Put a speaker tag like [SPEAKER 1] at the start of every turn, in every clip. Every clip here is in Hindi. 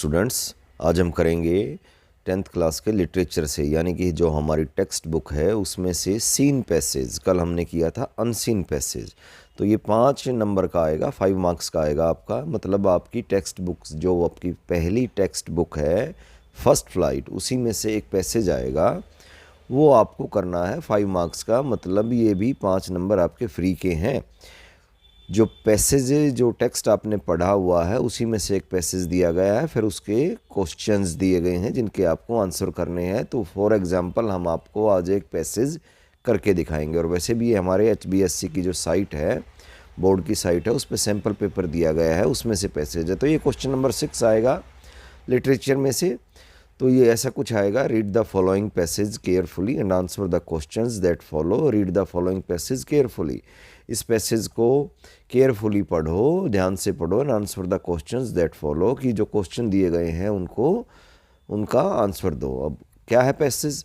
[SPEAKER 1] स्टूडेंट्स, आज हम करेंगे 10th क्लास के लिटरेचर से, यानी कि जो हमारी टेक्स्ट बुक है उसमें से सीन पैसेज। कल हमने किया था अनसीन पैसेज। तो ये 5 नंबर का आएगा, 5 मार्क्स का आएगा आपका। मतलब आपकी टेक्स्ट बुक, जो आपकी पहली टेक्स्ट बुक है फर्स्ट फ्लाइट, उसी में से एक पैसेज आएगा, वो आपको करना है 5 मार्क्स का। मतलब ये भी 5 नंबर आपके फ्री के हैं। जो पैसेज, जो टेक्स्ट आपने पढ़ा हुआ है उसी में से एक पैसेज दिया गया है, फिर उसके क्वेश्चंस दिए गए हैं जिनके आपको आंसर करने हैं। तो फॉर एग्जांपल हम आपको आज एक पैसेज करके दिखाएंगे। और वैसे भी हमारे HBSC की जो साइट है, बोर्ड की साइट है, उस पर सैम्पल पेपर दिया गया है, उसमें से पैसेज है। तो ये क्वेश्चन नंबर 6 आएगा लिटरेचर में से। तो ये ऐसा कुछ आएगा, read the following passage carefully and answer the questions that follow. Read the following passage carefully, इस पैसेज को केयरफुली पढ़ो, ध्यान से पढ़ो, and answer the questions that follow, कि जो क्वेश्चन दिए गए हैं उनका आंसर दो। अब क्या है passage?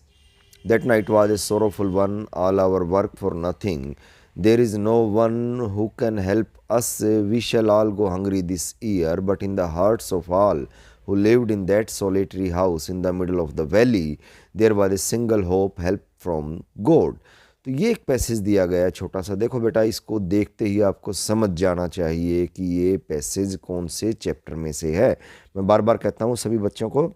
[SPEAKER 1] That night was a sorrowful one, all our work for nothing, there is no one who can help us, we shall all go hungry this year, but in the hearts of all who lived in that solitary house in the middle of the valley, there was a single hope, help from God. तो ये एक पैसेज दिया गया है छोटा सा। देखो बेटा, इसको देखते ही आपको समझ जाना चाहिए कि ये पैसेज कौन से चैप्टर में से है। मैं बार बार कहता हूँ सभी बच्चों को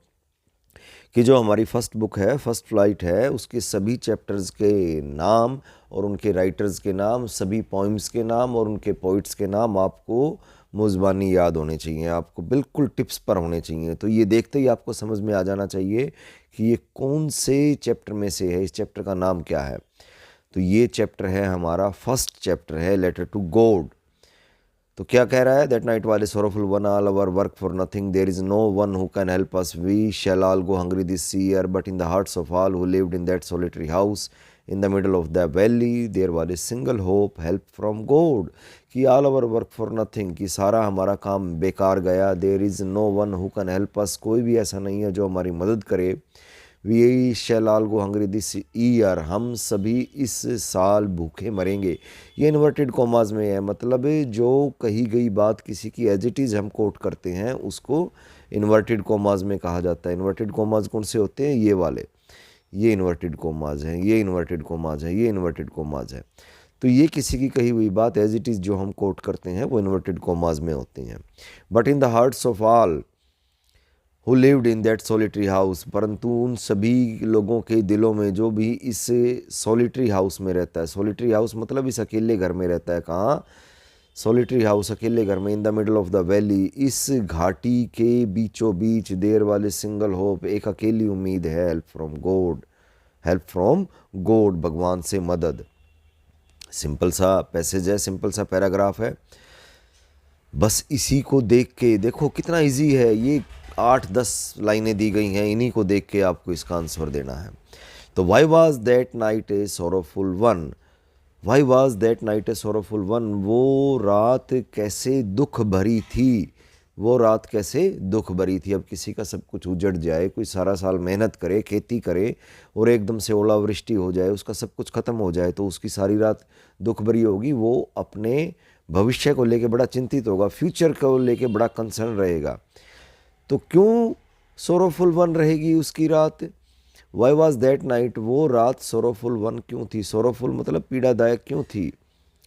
[SPEAKER 1] कि जो हमारी फर्स्ट बुक है, फर्स्ट फ्लाइट है, उसके सभी चैप्टर्स के नाम और उनके राइटर्स के नाम, सभी पोइम्स के नाम और उनके पोइट्स के नाम आपको मुज़बानी याद होने चाहिए, आपको बिल्कुल टिप्स पर होने चाहिए। तो ये देखते ही आपको समझ में आ जाना चाहिए कि ये कौन से चैप्टर में से है, इस चैप्टर का नाम क्या है। तो ये चैप्टर है हमारा, फर्स्ट चैप्टर है, लेटर टू गॉड। तो क्या कह रहा है? That night was a sorrowful one, all our work for nothing, there is no one who can help us, we shall all go hungry this year, but in the hearts of all who lived in that solitary house in the middle of the valley, there was a single hope, help from God. कि all our work for nothing, कि सारा हमारा काम बेकार गया। There is no one who can help us, कोई भी ऐसा नहीं है जो हमारी मदद करे। We shall all go hungry this year, हम सभी इस साल भूखे मरेंगे। ये इन्वर्टेड कॉमाज में है, मतलब जो कही गई बात किसी की एज इट इज़ हम कोट करते हैं उसको इन्वर्टेड कॉमाज में कहा जाता है। इन्वर्टेड कॉमाज कौन से होते हैं? ये वाले, ये इन्वर्टेड कॉमाज हैं, ये इन्वर्टेड कॉमाज है, ये इन्वर्टेड कॉमाज है। तो ये किसी की कही हुई बात एज इट इज़ जो हम कोट करते हैं वो इन्वर्टेड कॉमाज में होती हैं। But in the hearts of all who lived in that solitary house, परंतु उन सभी लोगों के दिलों में जो भी इस सोलिटरी हाउस में रहता है। सोलिटरी हाउस मतलब इस अकेले घर में रहता है। कहाँ? सोलिटरी हाउस, अकेले घर में। इन the middle of the valley, इस घाटी के बीचों बीच। देर वाले सिंगल होप, एक अकेली उम्मीद है। Help from God, help from God, भगवान से मदद। सिंपल सा पैसेज है, सिंपल सा पैराग्राफ है। बस इसी को देख के देखो कितना इजी है। ये 8-10 लाइनें दी गई हैं, इन्हीं को देख के आपको इसका आंसर देना है। तो why was that night A sorrowful one, why was that night A sorrowful one, वो रात कैसे दुख भरी थी, वो रात कैसे दुख भरी थी। अब किसी का सब कुछ उजड़ जाए, कोई सारा साल मेहनत करे, खेती करे, और एकदम से ओलावृष्टि हो जाए, उसका सब कुछ ख़त्म हो जाए, तो उसकी सारी रात दुख भरी होगी। वो अपने भविष्य को लेके बड़ा चिंतित होगा, फ्यूचर को लेके बड़ा कंसर्न रहेगा। तो क्यों सोरोफुल वन रहेगी उसकी रात? वाई वॉज दैट नाइट, वो रात सोरोफुल वन क्यों थी? सोरोफुल मतलब पीड़ादायक क्यों थी?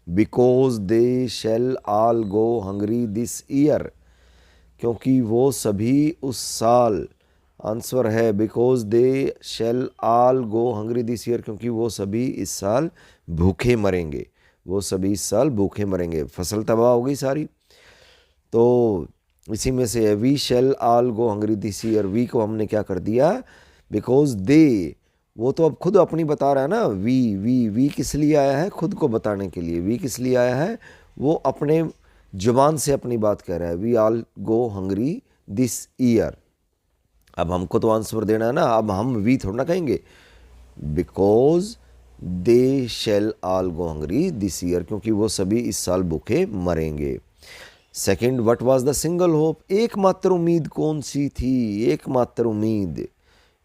[SPEAKER 1] Because they shall all go hungry this year, क्योंकि वो सभी उस साल। आंसर है because they shall all go hungry this year, क्योंकि वो सभी इस साल भूखे मरेंगे। वो सभी इस साल भूखे मरेंगे, फसल तबाह हो गई सारी। तो इसी में से है we shall all go hungry this year. We को हमने क्या कर दिया? बिकॉज दे, वो तो अब खुद अपनी बता रहा है ना। वी किस लिए आया है? खुद को बताने के लिए। वी किस लिए आया है? वो अपने जुबान से अपनी बात कह रहा है। We all go hungry this year. अब हमको तो आंसर देना है ना, अब हम वी थोड़ा ना कहेंगे। Because they shall all go hungry this year, क्योंकि वो सभी इस साल भूखे मरेंगे। Second, what was the single hope, एकमात्र उम्मीद कौन सी थी? एकमात्र उम्मीद,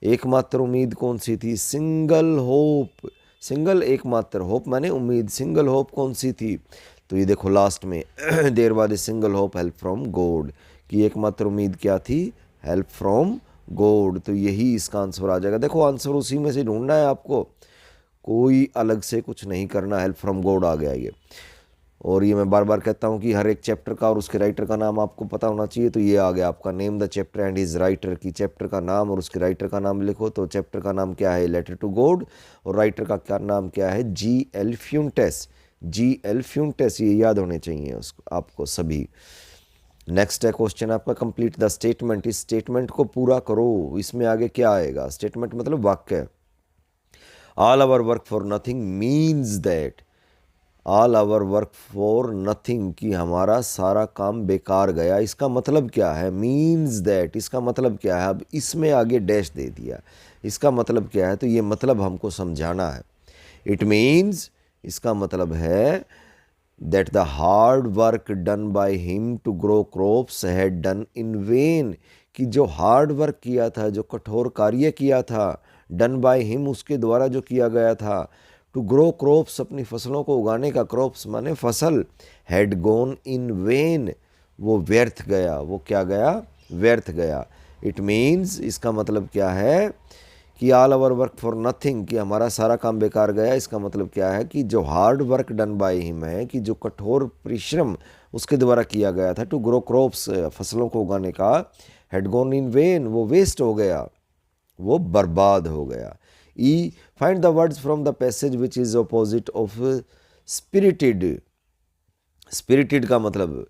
[SPEAKER 1] एकमात्र उम्मीद कौन सी थी? सिंगल होप, सिंगल एकमात्र, होप माने उम्मीद, सिंगल होप कौन सी थी? तो ये देखो लास्ट में there was a single hope, help from God, कि एकमात्र उम्मीद क्या थी? Help from God. तो यही इसका आंसर आ जाएगा। देखो आंसर उसी में से ढूंढना है आपको, कोई अलग से कुछ नहीं करना, हेल्प फ्रॉम गॉड आ गया ये। और ये मैं बार बार कहता हूँ कि हर एक चैप्टर का और उसके राइटर का नाम आपको पता होना चाहिए। तो ये आ गया आपका name the chapter and his writer, की चैप्टर का नाम और उसके राइटर का नाम लिखो। तो चैप्टर का नाम क्या है, लेटर टू गॉड, और राइटर का क्या नाम क्या है, G.L. फ्यूंटेस। G.L. फ्यूंटेस, ये याद होने चाहिए उसको आपको सभी। नेक्स्ट है क्वेश्चन आपका, कंप्लीट द स्टेटमेंट। इस स्टेटमेंट को पूरा करो। इसमें आगे क्या आएगा, स्टेटमेंट मतलब वाक्य। All our work for nothing means that, all our work for nothing, कि हमारा सारा काम बेकार गया। इसका मतलब क्या है, मीन्स दैट, इसका मतलब क्या है। अब इसमें आगे डैश दे दिया, इसका मतलब क्या है, तो ये मतलब हमको समझाना है। इट मीन्स, इसका मतलब है that the hard work done by him to grow crops had done in vain, कि जो हार्ड वर्क किया था, जो कठोर कार्य किया था, डन बाय हिम, उसके द्वारा जो किया गया था, टू ग्रो क्रॉप्स, अपनी फसलों को उगाने का, क्रॉप्स माने फसल, हैड गॉन इन वेन, वो व्यर्थ गया। वो क्या गया, व्यर्थ गया। इट मीन्स, इसका मतलब क्या है कि all our work for nothing, कि हमारा सारा काम बेकार गया। इसका मतलब क्या है कि जो hard work done by him है, कि जो कठोर परिश्रम उसके द्वारा किया गया था, टू ग्रो क्रॉप्स, फसलों को उगाने का, हैड गॉन इन वेन, वो वेस्ट हो गया, वो बर्बाद हो गया। E, find the words from the passage which is opposite of spirited. Spirited का मतलब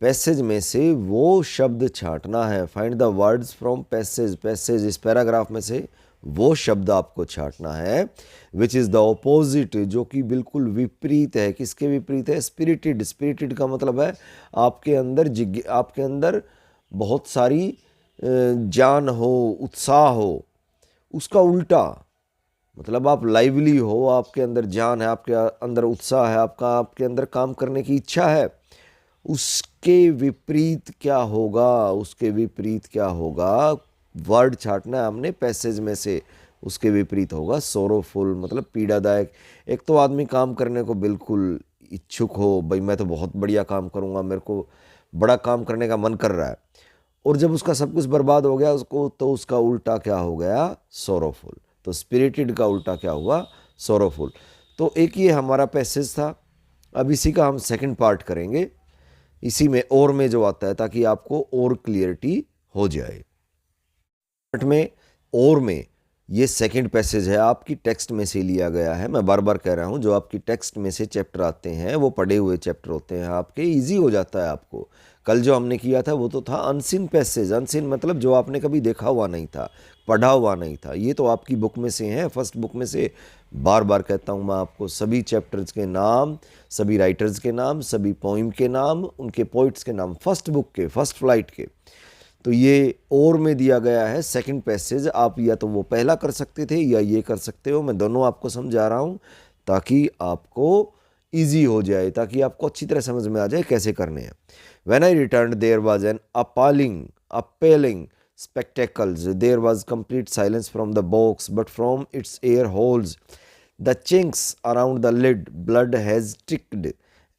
[SPEAKER 1] पैसेज में से वो शब्द छांटना है। Find the words from passage, passage इस पैराग्राफ में से वो शब्द आपको छांटना है विच इज़ द ऑपोजिट, जो कि बिल्कुल विपरीत है। किसके विपरीत है, स्पिरिटेड। स्पिरिटेड का मतलब है आपके अंदर आपके अंदर बहुत सारी जान हो, उत्साह हो, उसका उल्टा। मतलब आप लाइवली हो, आपके अंदर जान है, आपके अंदर उत्साह है, आपके अंदर काम करने की इच्छा है। उसके विपरीत क्या होगा, उसके विपरीत क्या होगा, वर्ड छाटना है हमने पैसेज में से। उसके विपरीत होगा सोरोफुल, मतलब पीड़ादायक। एक तो आदमी काम करने को बिल्कुल इच्छुक हो, भाई मैं तो बहुत बढ़िया काम करूँगा, मेरे को बड़ा काम करने का मन कर रहा है, और जब उसका सब कुछ बर्बाद हो गया उसको, तो उसका उल्टा क्या हो गया, सोरोफुल। तो स्पिरिटेड का उल्टा क्या हुआ, सोरोफुल। तो एक ये हमारा पैसेज था। अब इसी का हम सेकंड पार्ट करेंगे, इसी में और में जो आता है, ताकि आपको और क्लियरिटी हो जाए। पार्ट में और में ये सेकंड पैसेज है, आपकी टेक्स्ट में से लिया गया है। मैं बार बार कह रहा हूँ, जो आपकी टेक्स्ट में से चैप्टर आते हैं वो पढ़े हुए चैप्टर होते हैं आपके, इजी हो जाता है आपको। कल जो हमने किया था वो तो था अनसीन पैसेज। अनसीन मतलब जो आपने कभी देखा हुआ नहीं था, पढ़ा हुआ नहीं था। ये तो आपकी बुक में से है, फर्स्ट बुक में से। बार बार कहता हूँ मैं आपको, सभी चैप्टर्स के नाम, सभी राइटर्स के नाम, सभी पोइम के नाम, उनके पोइट्स के नाम, फर्स्ट बुक के, फर्स्ट फ्लाइट के। तो ये और में दिया गया है सेकंड पैसेज। आप या तो वो पहला कर सकते थे या ये कर सकते हो। मैं दोनों आपको समझा रहा हूँ ताकि आपको इजी हो जाए, ताकि आपको अच्छी तरह समझ में आ जाए कैसे करने हैं। When I return there was an appealing spectacles. There was complete silence from the box, but from its air holes, the chinks around the lid, blood has tricked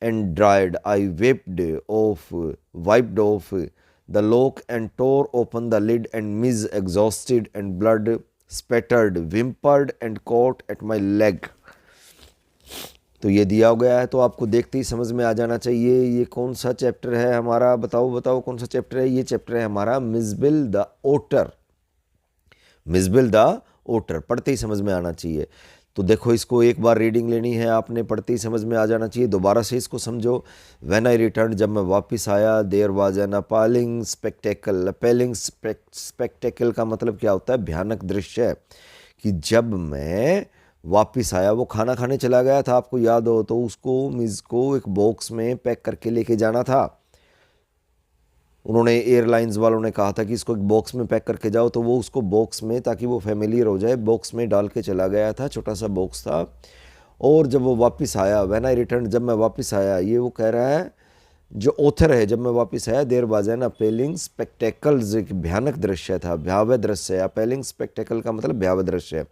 [SPEAKER 1] and dried. I wiped off the lock and tore open the lid, and Miss, exhausted and blood spattered, whimpered and caught at my leg. तो ये दिया गया है, तो आपको देखते ही समझ में आ जाना चाहिए ये कौन सा चैप्टर है हमारा। बताओ बताओ कौन सा चैप्टर है। ये चैप्टर है हमारा मिज़बिल द ओटर। मिज़बिल द ओटर पढ़ते ही समझ में आना चाहिए। तो देखो, इसको एक बार रीडिंग लेनी है आपने, पढ़ते ही समझ में आ जाना चाहिए। दोबारा से इसको समझो। व्हेन आई रिटर्न, जब मैं वापस आया, there was an appealing spectacle. Appealing spectacle का मतलब क्या होता है, भयानक दृश्य। कि जब मैं वापस आया, वो खाना खाने चला गया था, आपको याद हो तो उसको, मिस को एक बॉक्स में पैक करके लेके जाना था। उन्होंने, एयरलाइंस वालों ने कहा था कि इसको एक बॉक्स में पैक करके जाओ, तो वो उसको बॉक्स में, ताकि वो फेमिलियर हो जाए, बॉक्स में डाल के चला गया था। छोटा सा बॉक्स था। और जब वो वापस आया, व्हेन आई रिटर्न, जब मैं वापस आया, ये वो कह रहा है जो ऑथर है, जब मैं वापस आया, there was an appealing spectacles, एक भयानक दृश्य था, भयावह दृश्य। अपेलिंग स्पेक्टेकल का मतलब भयावह दृश्य।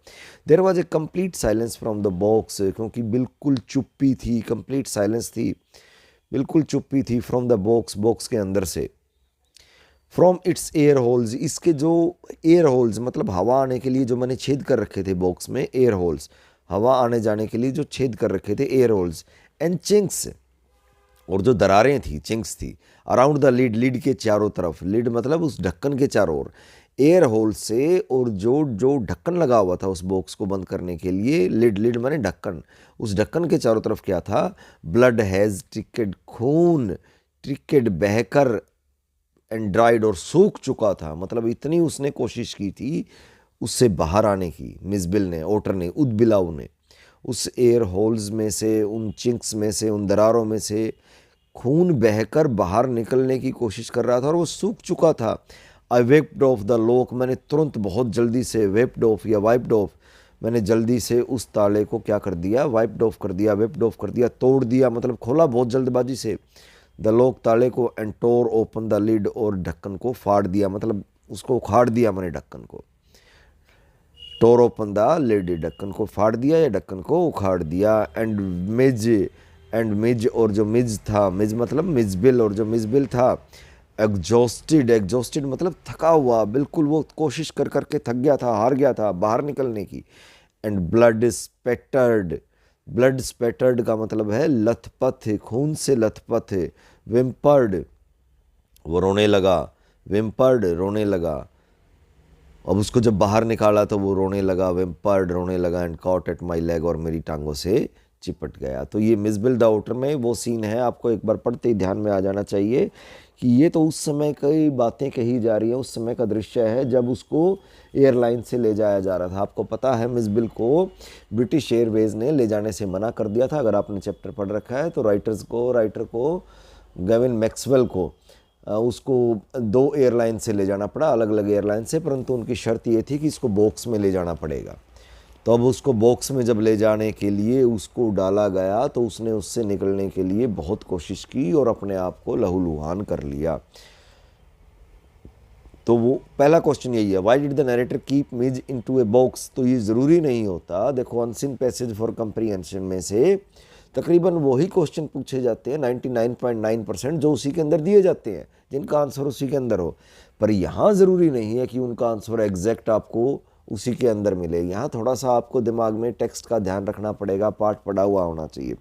[SPEAKER 1] There was a complete silence from the box, क्योंकि बिल्कुल चुप्पी थी, कंप्लीट साइलेंस थी, बिल्कुल चुप्पी थी, फ्रॉम द बॉक्स, बॉक्स के अंदर से। फ्रॉम इट्स एयर होल्स, इसके जो एयर होल्स मतलब हवा आने के लिए जो मैंने छेद कर रखे थे बॉक्स में, एयर होल्स हवा आने जाने के लिए जो छेद कर रखे थे एयर होल्स, एंड चिंक्स और जो दरारें थी, चिंक्स थी, अराउंड द लिड, लिड के चारों तरफ, लिड मतलब उस ढक्कन के चारों ओर, एयर होल से, और जो जो ढक्कन लगा हुआ था उस बॉक्स को बंद करने के लिए, लिड, लिड माने ढक्कन, उस ढक्कन के चारों तरफ क्या था, ब्लड हैज़ ट्रिकेड, खून ट्रिकेड बहकर, एंड ड्राइड और सूख चुका था, मतलब इतनी उसने कोशिश की थी उससे बाहर आने की, मिसबिल ने, ओटर ने, उदबिलाव ने, उस एयर होल्स में से, उन चिंक्स में से, उन दरारों में से खून बहकर बाहर निकलने की कोशिश कर रहा था और वो सूख चुका था। आई वेप्ड ऑफ द लॉक, मैंने तुरंत बहुत जल्दी से, वेप्ड ऑफ या वाइप्ड ऑफ, मैंने जल्दी से उस ताले को क्या कर दिया, वाइप्ड ऑफ कर दिया, वेप्ड ऑफ कर दिया, तोड़ दिया, मतलब खोला बहुत जल्दबाजी से, द लॉक ताले को, and tore open the lid और ढक्कन को फाड़ दिया, मतलब उसको उखाड़ दिया मैंने ढक्कन को, टोर ओपन द लिड, ढक्कन को फाड़ दिया या ढक्कन को उखाड़ दिया, एंड मिज, एंड मिज और जो मिज था, मिज मतलब मिजबिल, और जो मिजबिल था एग्जॉस्टेड, एग्जॉस्टेड मतलब थका हुआ, बिल्कुल वो कोशिश कर करके थक गया था, हार गया था बाहर निकलने की, एंड ब्लड स्पेटर्ड, ब्लड स्पेटर्ड का मतलब है लथपथ, खून से लथपथ, विम्पर्ड वो रोने लगा, विम्पर्ड रोने लगा, अब उसको जब बाहर निकाला तो वो रोने लगा, विम्पर्ड रोने लगा, and caught at my leg और मेरी टांगों से चिपट गया। तो ये मिसबिल द आउटर में वो सीन है, आपको एक बार पढ़ते ही ध्यान में आ जाना चाहिए कि ये तो उस समय कई बातें कही जा रही हैं, उस समय का दृश्य है जब उसको एयरलाइन से ले जाया जा रहा था। आपको पता है मिसबिल को ब्रिटिश एयरवेज ने ले जाने से मना कर दिया था, अगर आपने चैप्टर पढ़ रखा है तो राइटर को गेविन मैक्सवेल को उसको 2 एयरलाइन से ले जाना पड़ा, अलग अलग एयरलाइन से, परंतु उनकी शर्त ये थी कि इसको बॉक्स में ले जाना पड़ेगा। तो अब उसको बॉक्स में जब ले जाने के लिए उसको डाला गया तो उसने उससे निकलने के लिए बहुत कोशिश की और अपने आप को लहूलुहान कर लिया। तो वो पहला क्वेश्चन यही है, why did the narrator keep Mizo into a box. तो ये ज़रूरी नहीं होता, देखो अनसीन पैसेज फॉर कंप्रीहेंशन में से तकरीबन वही क्वेश्चन पूछे जाते हैं 99.9% जो उसी के अंदर दिए जाते हैं, जिनका आंसर उसी के अंदर हो, पर यहाँ ज़रूरी नहीं है कि उनका आंसर एग्जैक्ट आपको उसी के अंदर मिले। यहाँ थोड़ा सा आपको दिमाग में टेक्स्ट का ध्यान रखना पड़ेगा, पाठ पढ़ा हुआ होना चाहिए।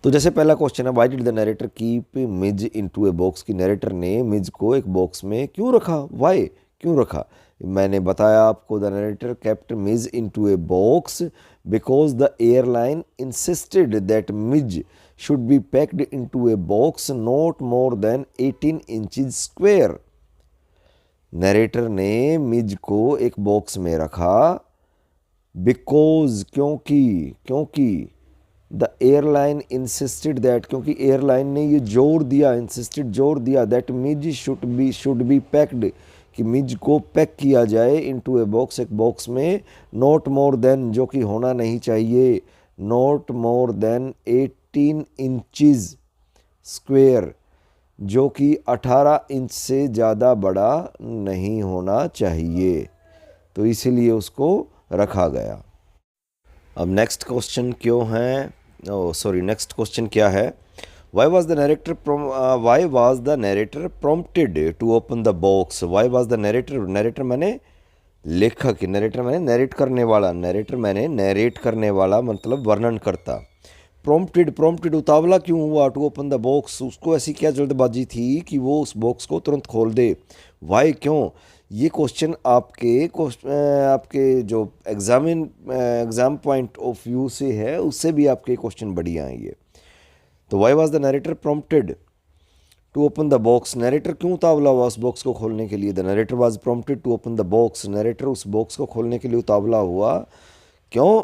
[SPEAKER 1] तो जैसे पहला क्वेश्चन है, why did the narrator keep Mizo into a box, की नरेटर ने मिज को एक बॉक्स में क्यों रखा, व्हाई क्यों रखा। मैंने बताया आपको, the narrator kept Mij into a box because the airline insisted that Mij should be packed into a box not more than 18 inches square. Narrator ने मिज को एक बॉक्स में रखा बिकॉज, क्योंकि द एयरलाइन इंसिस्टेड दैट, क्योंकि एयरलाइन ने ये जोर दिया, इंसिस्टेड जोर दिया, that Mij should be packed, कि मिज को पैक किया जाए इनटू ए बॉक्स, एक बॉक्स में, नॉट मोर देन जो कि होना नहीं चाहिए, not more than 18 inches square, जो कि 18 इंच से ज़्यादा बड़ा नहीं होना चाहिए, तो इसीलिए उसको रखा गया। अब नेक्स्ट क्वेश्चन क्यों है, नेक्स्ट क्वेश्चन क्या है, Why was the narrator prompted to open the box? Why was the narrator मैंने लेखक, narrator मैंने नरेट करने वाला, narrator मैंने नरेट करने वाला मतलब वर्णन करता, prompted उतावला क्यों हुआ to open the box, उसको ऐसी क्या जल्दबाजी थी कि वो उस बॉक्स को तुरंत खोल दे। Why क्यों, ये क्वेश्चन आपके जो एग्ज़ाम पॉइंट ऑफ व्यू से है उससे भी आपके क्वेश्चन बढ़िया आएंगे। तो why was the narrator prompted to open the box, narrator क्यों उतावला हुआ उस बॉक्स को खोलने के लिए, the narrator was prompted to open the box, narrator उस बॉक्स को खोलने के लिए उतावला हुआ, क्यों,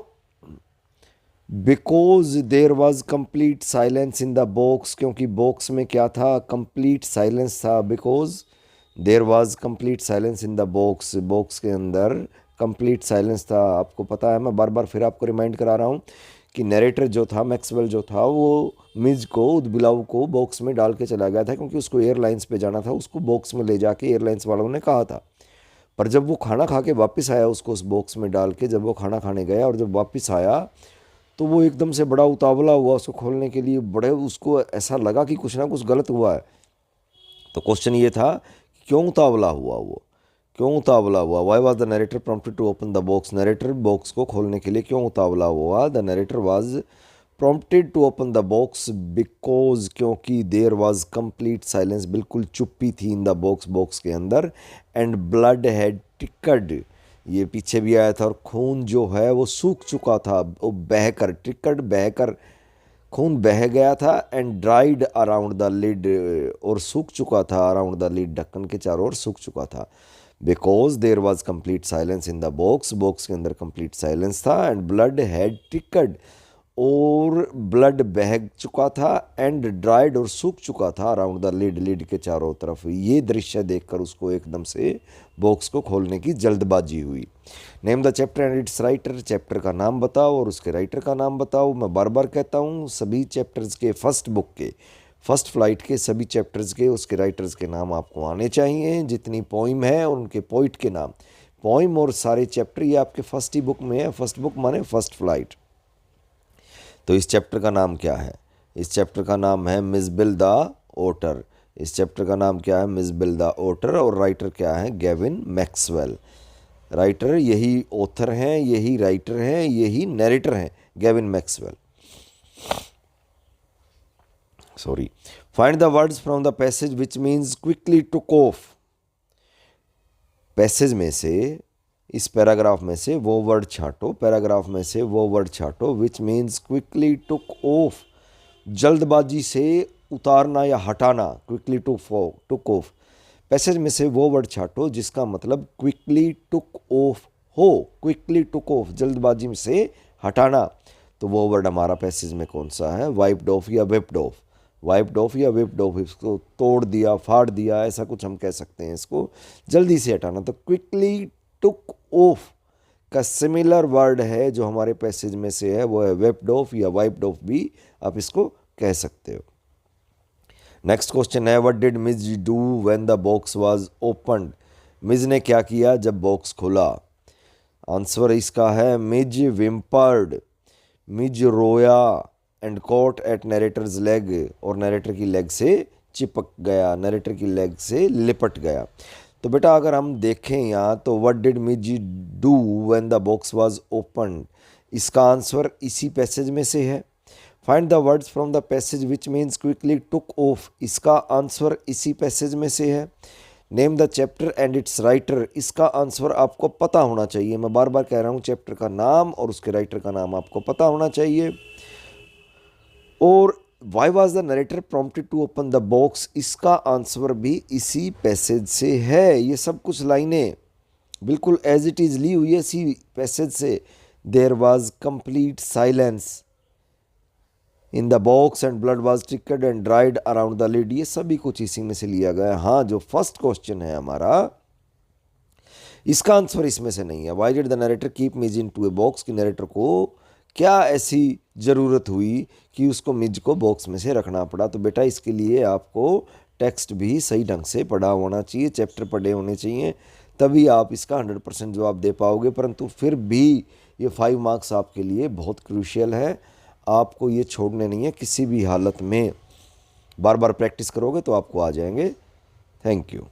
[SPEAKER 1] because there was complete silence in the box, क्योंकि बॉक्स में क्या था, कंप्लीट साइलेंस था, because there was complete silence in the box, box के अंदर कंप्लीट साइलेंस था। आपको पता है, मैं बार बार फिर आपको रिमाइंड करा रहा हूँ कि नरेटर जो था, मैक्सवेल जो था, वो मिज को, उदबिलाव को बॉक्स में डाल के चला गया था, क्योंकि उसको एयरलाइंस पे जाना था, उसको बॉक्स में ले जाके एयरलाइंस वालों ने कहा था। पर जब वो खाना खा के वापस आया, उसको उस बॉक्स में डाल के जब वो खाना खाने गया और जब वापस आया तो वो एकदम से बड़ा उतावला हुआ उसको खोलने के लिए, बड़े उसको ऐसा लगा कि कुछ ना कुछ गलत हुआ है, तो क्वेश्चन ये था कि क्यों उतावला हुआ वो, क्यों उतावला हुआ। Why was the narrator prompted to open the box, narrator box को खोलने के लिए क्यों उतावला हुआ। The narrator was prompted to open the box because, क्योंकि देयर वॉज कंप्लीट साइलेंस, बिल्कुल चुप्पी थी इन द बॉक्स, बॉक्स के अंदर, एंड ब्लड हैड टिकड, ये पीछे भी आया था, और खून जो है वो सूख चुका था, वो बहकर, टिकड बहकर, खून बह गया था, and dried around the lid, और सूख चुका था, अराउंड द लिड, ढक्कन के चारों ओर सूख चुका था। Because there was complete silence in the box, box के अंदर कंप्लीट साइलेंस था, एंड ब्लड हैड टिकड, और ब्लड बह चुका था, एंड ड्राइड, और सूख चुका था, अराउंड द लिड, लिड के चारों तरफ। ये दृश्य देखकर उसको एकदम से बॉक्स को खोलने की जल्दबाजी हुई। Name the chapter and its writer, chapter का नाम बताओ और उसके राइटर का नाम बताओ। मैं बार बार कहता हूँ, सभी चैप्टर्स के फर्स्ट बुक के, फर्स्ट फ्लाइट के सभी चैप्टर्स के उसके राइटर्स के नाम आपको आने चाहिए। जितनी पोइम है और उनके पोइट के नाम, पोइम और सारे चैप्टर ये आपके फर्स्ट ही बुक में है। फर्स्ट बुक माने फर्स्ट फ्लाइट। तो इस चैप्टर का नाम क्या है? इस चैप्टर का नाम है मिज़बिल द ओटर। इस चैप्टर का नाम क्या है? मिज़बिल द ओटर, और राइटर क्या है? Gavin Maxwell. राइटर यही ऑथर हैं, यही राइटर हैं, यही नरेटर हैं, Gavin Maxwell. Sorry. Find the words from the passage which means quickly took of. Passage में से, इस पैराग्राफ में से वो वर्ड छांटो, पैराग्राफ में से वो वर्ड छांटो which means quickly took off, जल्दबाजी से उतारना या हटाना, क्विकली टुक ऑफ। पैसेज में से वो वर्ड छांटो जिसका मतलब क्विकली टुक ऑफ हो, क्विकली टुक ऑफ, जल्दबाजी से हटाना। तो वो वर्ड हमारा पैसेज में कौन सा है? वाइप्ड ऑफ या विप्ड ऑफ। वाइप्ड ऑफ या विप्ड ऑफ, इसको तोड़ दिया, फाड़ दिया, ऐसा कुछ हम कह सकते हैं, इसको जल्दी से हटाना। तो क्विकली टुक ऑफ का सिमिलर वर्ड है जो हमारे पैसेज में से है, वो है विप्ड ऑफ या वाइप्ड ऑफ भी आप इसको कह सकते हो। नेक्स्ट क्वेश्चन है, what did Mij do when the box was opened. Mij ने क्या किया जब बॉक्स खुला? आंसर इसका है मिज विम्पर्ड, मिज रोया, and caught at narrator's leg, और नरेटर की लेग से चिपक गया, नरेटर की लेग से लिपट गया। तो बेटा अगर हम देखें यहाँ, तो what did Mij do when the box was opened, इसका आंसर इसी पैसेज में से है। Find the words from the passage which means quickly took off, इसका आंसर इसी पैसेज में से है। Name the chapter and its writer, इसका आंसर आपको पता होना चाहिए। मैं बार बार कह रहा हूँ, चैप्टर का नाम और उसके राइटर का नाम आपको पता होना चाहिए। और why was the narrator prompted to open the box, इसका आंसर भी इसी पैसेज से है। ये सब कुछ लाइनें बिल्कुल एज इट इज़ ली हुई है इसी पैसेज से। There was complete silence in the box and blood was trickled and dried around the lid, ये सभी कुछ इसी में से लिया गया है। हाँ, जो फर्स्ट क्वेश्चन है हमारा, इसका आंसर इसमें से नहीं है। Why did the narrator keep Mij into a box, कि नरेटर को क्या ऐसी ज़रूरत हुई कि उसको मिज को बॉक्स में से रखना पड़ा। तो बेटा इसके लिए आपको टेक्स्ट भी सही ढंग से पढ़ा होना चाहिए, चैप्टर पढ़े होने चाहिए, तभी आप इसका 100% जवाब दे पाओगे। परंतु फिर भी ये 5 मार्क्स आपके लिए बहुत क्रूशियल है, आपको ये छोड़ने नहीं है किसी भी हालत में। बार बार प्रैक्टिस करोगे तो आपको आ जाएंगे। Thank you.